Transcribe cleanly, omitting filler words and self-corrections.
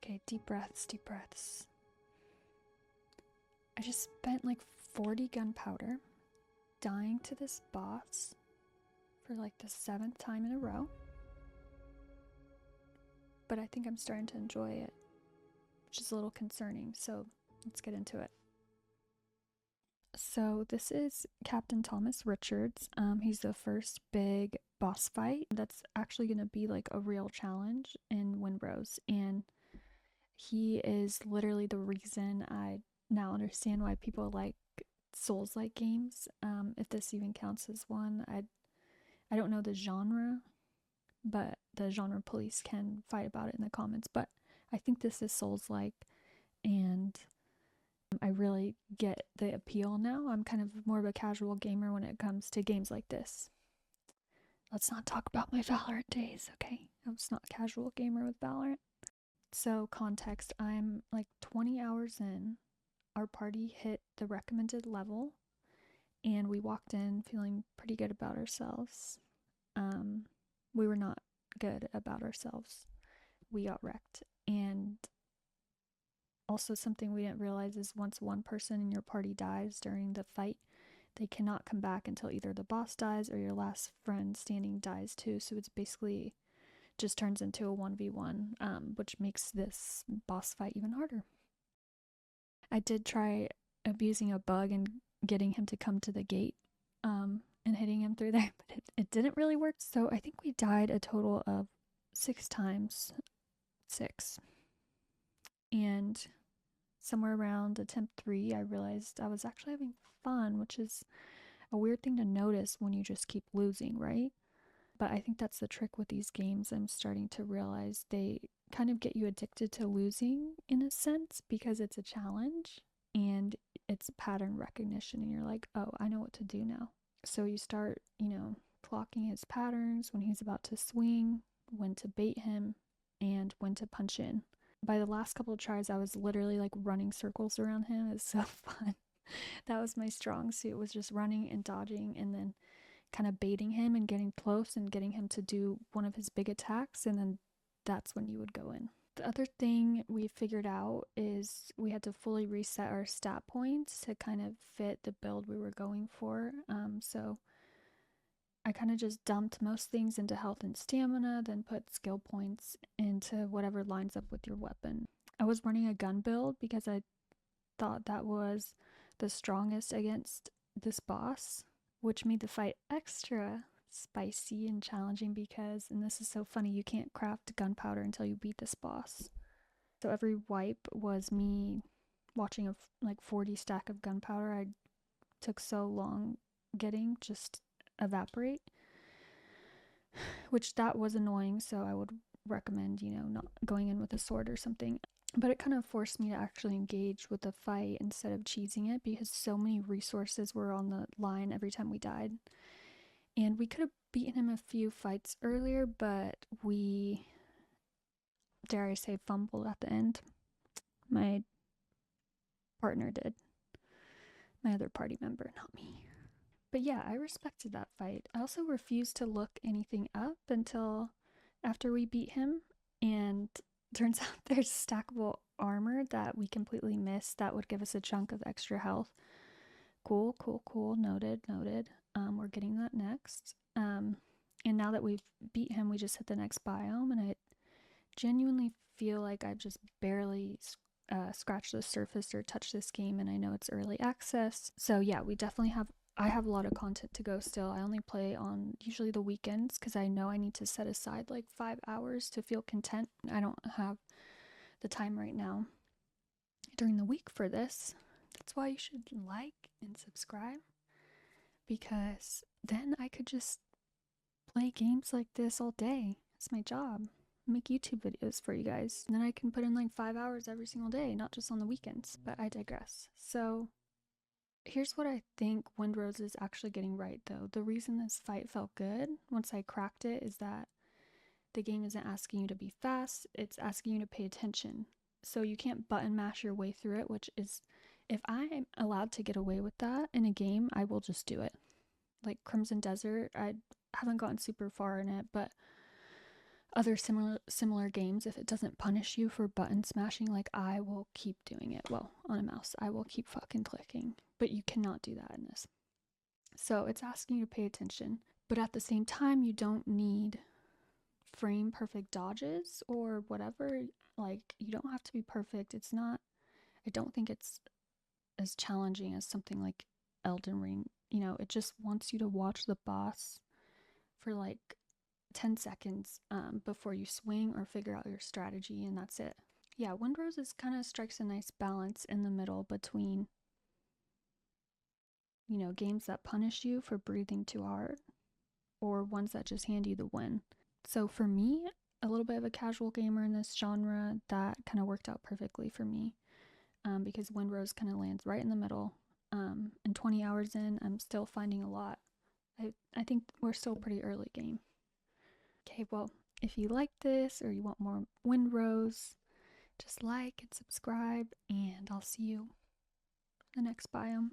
Okay, deep breaths, deep breaths. I just spent like 40 gunpowder dying to this boss for like the 7th time in a row. But I think I'm starting to enjoy it, which is a little concerning, so let's get into it. So this is Captain Thomas Richards. He's the first big boss fight that's actually going to be like a real challenge in Windrose, and he is literally the reason I now understand why people like Souls-like games. If this even counts as one, I don't know the genre, but the genre police can fight about it in the comments. But I think this is Souls-like, and I really get the appeal now. I'm kind of more of a casual gamer when it comes to games like this. Let's not talk about my Valorant days, okay? I was not a casual gamer with Valorant. So, context, I'm like 20 hours in. Our party hit the recommended level, and we walked in feeling pretty good about ourselves. We were not good about ourselves. We got wrecked. And also, something we didn't realize is once one person in your party dies during the fight, they cannot come back until either the boss dies or your last friend standing dies too. So it's basically just turns into a 1v1, which makes this boss fight even harder. I did try abusing a bug and getting him to come to the gate and hitting him through there, but it didn't really work. So I think we died a total of 6 times. 6. And somewhere around attempt 3, I realized I was actually having fun, which is a weird thing to notice when you just keep losing, right? But I think that's the trick with these games. I'm starting to realize they kind of get you addicted to losing in a sense because it's a challenge and it's pattern recognition, and you're like, oh, I know what to do now. So you start, clocking his patterns when he's about to swing, when to bait him, and when to punch in. By the last couple of tries, I was literally like running circles around him. It's so fun. That was my strong suit, was just running and dodging and then kind of baiting him and getting close and getting him to do one of his big attacks, and then that's when you would go in. The other thing we figured out is we had to fully reset our stat points to kind of fit the build we were going for. So I kind of just dumped most things into health and stamina, then put skill points into whatever lines up with your weapon. I was running a gun build because I thought that was the strongest against this boss, which made the fight extra spicy and challenging because, and this is so funny, you can't craft gunpowder until you beat this boss. So every wipe was me watching a 40 stack of gunpowder I took so long getting just evaporate, which that was annoying. So I would recommend, not going in with a sword or something. But it kind of forced me to actually engage with the fight instead of cheesing it because so many resources were on the line every time we died. And we could have beaten him a few fights earlier, but we, dare I say, fumbled at the end. My partner did. My other party member, not me. But yeah, I respected that fight. I also refused to look anything up until after we beat him, and turns out there's stackable armor that we completely missed that would give us a chunk of extra health. Cool. Noted. We're getting that next. And now that we've beat him, we just hit the next biome, and I genuinely feel like I've just barely scratched the surface or touched this game, and I know it's early access. So yeah, I have a lot of content to go still. I only play on usually the weekends because I know I need to set aside like 5 hours to feel content. I don't have the time right now during the week for this. That's why you should like and subscribe, because then I could just play games like this all day. It's my job. Make YouTube videos for you guys. And then I can put in like 5 hours every single day, not just on the weekends. But I digress. So here's what I think Windrose is actually getting right, though. The reason this fight felt good once I cracked it is that the game isn't asking you to be fast, it's asking you to pay attention. So you can't button mash your way through it, which is, if I'm allowed to get away with that in a game, I will just do it. Like Crimson Desert, I haven't gotten super far in it, but other similar games, if it doesn't punish you for button smashing, like I will keep doing it. Well, on a mouse, I will keep fucking clicking, but you cannot do that in this. So it's asking you to pay attention, but at the same time, you don't need frame perfect dodges or whatever. Like, you don't have to be perfect. It's not, I don't think it's as challenging as something like Elden Ring. You know, it just wants you to watch the boss for like 10 seconds before you swing or figure out your strategy, and that's it. Yeah, Windrose is kind of strikes a nice balance in the middle between, you know, games that punish you for breathing too hard or ones that just hand you the win. So for me, a little bit of a casual gamer in this genre, that kind of worked out perfectly for me, because Windrose kind of lands right in the middle. And 20 hours in, I'm still finding a lot. I think we're still pretty early game. Okay, well, if you like this or you want more Windrose, just like and subscribe, and I'll see you in the next biome.